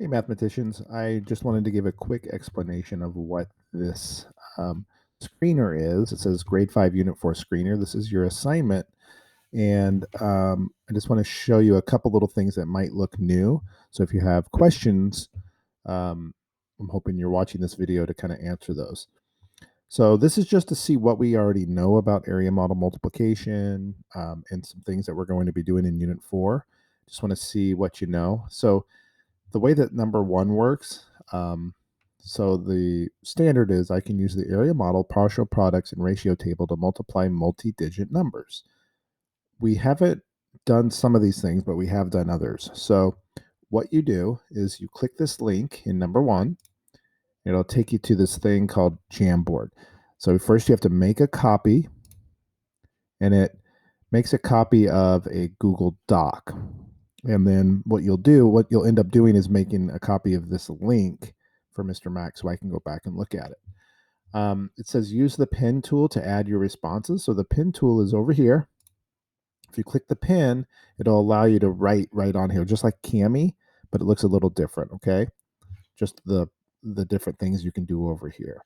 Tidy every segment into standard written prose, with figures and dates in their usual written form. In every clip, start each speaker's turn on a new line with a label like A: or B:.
A: Hey, mathematicians. I just wanted to give a quick explanation of what this um, screener is. It says grade 5 unit 4 screener. This is your assignment. And I just want to show you a couple little things that might look new. So if you have questions, um, I'm hoping you're watching this video to kind of answer those. So this is just to see what we already know about area model multiplication and some things that we're going to be doing in unit 4. Just want to see what you know. So the way that number one works, so the standard is I can use the area model, partial products, and ratio table to multiply multi-digit numbers. We haven't done some of these things, but we have done others. So what you do is you click this link in number one. It'll take you to this thing called Jamboard. So first you have to make a copy, and it makes a copy of a Google Doc. And then what you'll end up doing is making a copy of this link for Mr. Mac so I can go back and look at it. It says use the pen tool to add your responses. So the pen tool is over here. If you click the pen, it'll allow you to write right on here, just like Cami, but it looks a little different, okay? Just the different things you can do over here.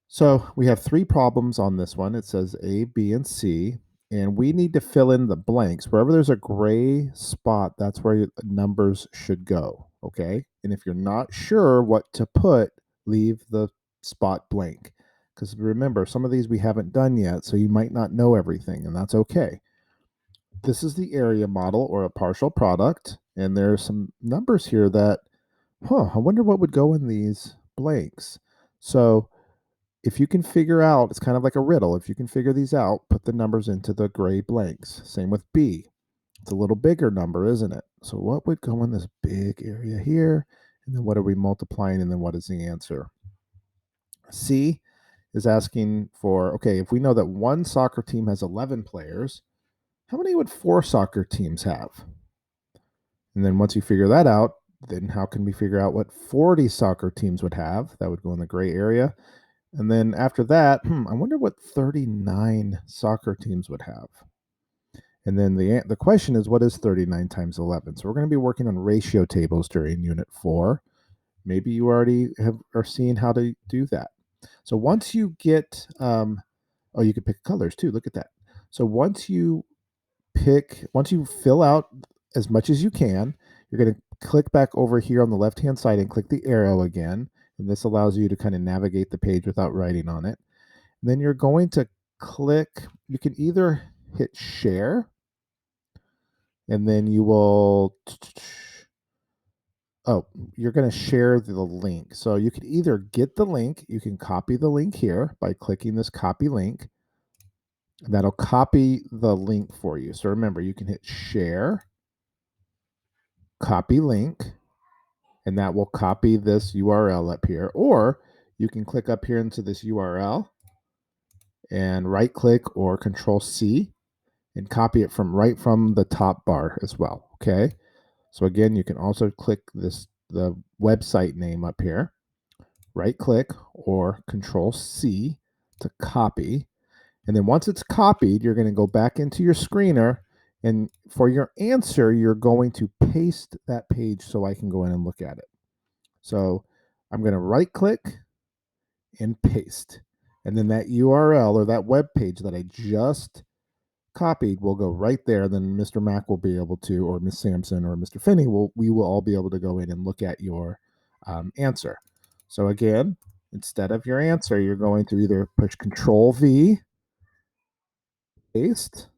A: So we have three problems on this one. It says A, B, and C, and we need to fill in the blanks. Wherever there's a gray spot, that's where your numbers should go, okay? And if you're not sure what to put, leave the spot blank. Because remember, some of these we haven't done yet, so you might not know everything, and that's okay. This is the area model or a partial product, and there are some numbers here that, I wonder what would go in these blanks. So if you can figure out, it's kind of like a riddle. If you can figure these out, put the numbers into the gray blanks. Same with B. It's a little bigger number, isn't it? So what would go in this big area here? And then what are we multiplying? And then what is the answer? C is asking for, okay, if we know that one soccer team has 11 players, how many would four soccer teams have? And then once you figure that out, then how can we figure out what 40 soccer teams would have? That would go in the gray area. And then after that, I wonder what 39 soccer teams would have. And then the question is, what is 39 times 11? So we're going to be working on ratio tables during Unit 4. Maybe you already are seeing how to do that. So once you get, oh, you could pick colors too. Look at that. So once you fill out as much as you can, you're going to click back over here on the left-hand side and click the arrow again. And this allows you to kind of navigate the page without writing on it. And then you're going to click, you can either hit share, and then you will, you're going to share the link. So you can either get the link, you can copy the link here by clicking this copy link. And that'll copy the link for you. So remember, you can hit share, copy link, and that will copy this URL up here. Or you can click up here into this URL and right click or control C and copy it right from the top bar as well. Okay. So again, you can also click the website name up here, right click or control C to copy. And then once it's copied, you're going to go back into your screener, and for your answer, you're going to paste that page so I can go in and look at it. So I'm going to right click and paste. And then that URL or that web page that I just copied will go right there. Then Mr. Mac will be able to, or Miss Sampson or Mr. Finney we will all be able to go in and look at your answer. So again, instead of your answer, you're going to either push Control V, paste.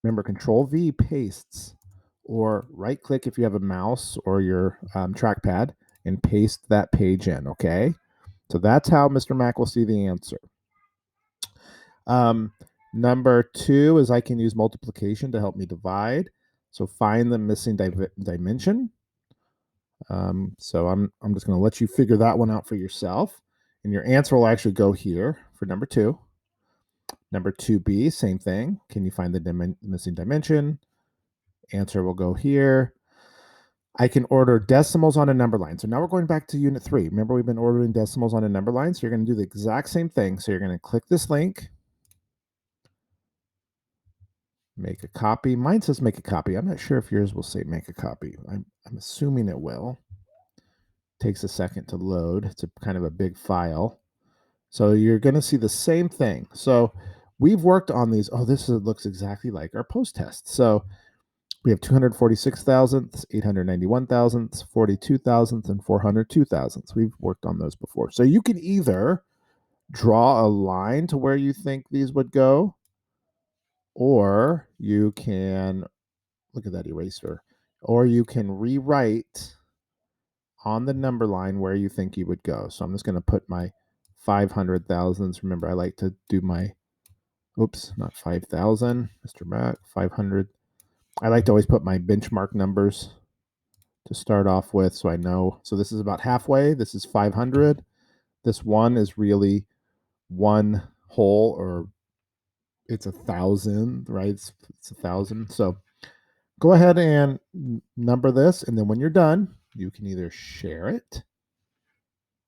A: Remember, Control V pastes, or right click if you have a mouse or your trackpad and paste that page in. Okay. So that's how Mr. Mac will see the answer. Number 2 is I can use multiplication to help me divide. So find the missing dimension. So I'm just going to let you figure that one out for yourself. And your answer will actually go here for number 2. Number 2B, same thing. Can you find the missing dimension? Answer will go here. I can order decimals on a number line. So now we're going back to Unit 3. Remember, we've been ordering decimals on a number line. So you're going to do the exact same thing. So you're going to click this link. Make a copy. Mine says make a copy. I'm not sure if yours will say make a copy. I'm assuming it will. Takes a second to load. It's a kind of a big file. So you're going to see the same thing. So we've worked on these. Oh, looks exactly like our post test. So we have 246 thousandths, 891 thousandths, 42 thousandths, and 402 thousandths. We've worked on those before. So you can either draw a line to where you think these would go, or you can look at that eraser, or you can rewrite on the number line where you think you would go. So I'm just going to put my 500 thousandths. Remember, I like to do my, oops, not 5,000, Mr. Mac, 500. I like to always put my benchmark numbers to start off with so I know. So this is about halfway. This is 500. This one is really one whole, or it's 1,000, right? It's 1,000. So go ahead and number this, and then when you're done, you can either share it,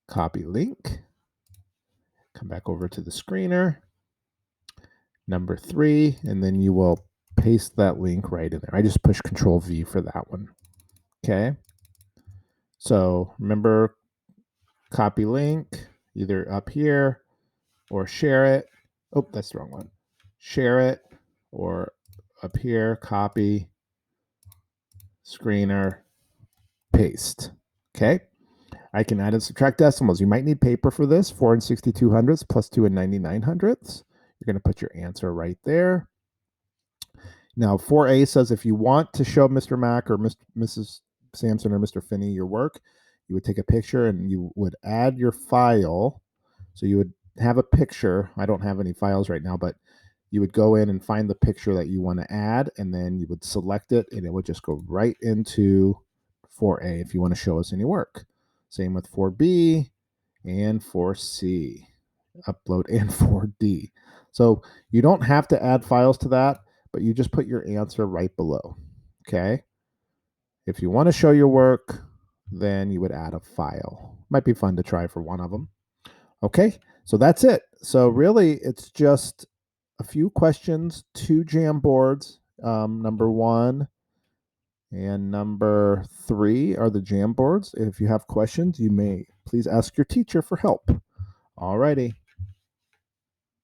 A: copy link, come back over to the screener, number 3, and then you will paste that link right in there. I just push Control V for that one. Okay. So remember, copy link either up here or share it. Oh, that's the wrong one. Share it, or up here, copy, screener, paste. Okay. I can add and subtract decimals. You might need paper for this. 4 and 62 hundredths plus 2 and 99 hundredths. You're going to put your answer right there. Now, 4A says if you want to show Mr. Mac or Mrs. Sampson or Mr. Finney your work, you would take a picture and you would add your file. So you would have a picture. I don't have any files right now, but you would go in and find the picture that you want to add, and then you would select it, and it would just go right into 4A if you want to show us any work. Same with 4B and 4C. Upload and 4D. So you don't have to add files to that, but you just put your answer right below. Okay. If you want to show your work, then you would add a file. Might be fun to try for one of them. Okay. So that's it. So really, it's just a few questions, 2 Jamboards. Number 1 and number 3 are the Jamboards. If you have questions, you may please ask your teacher for help. Alrighty.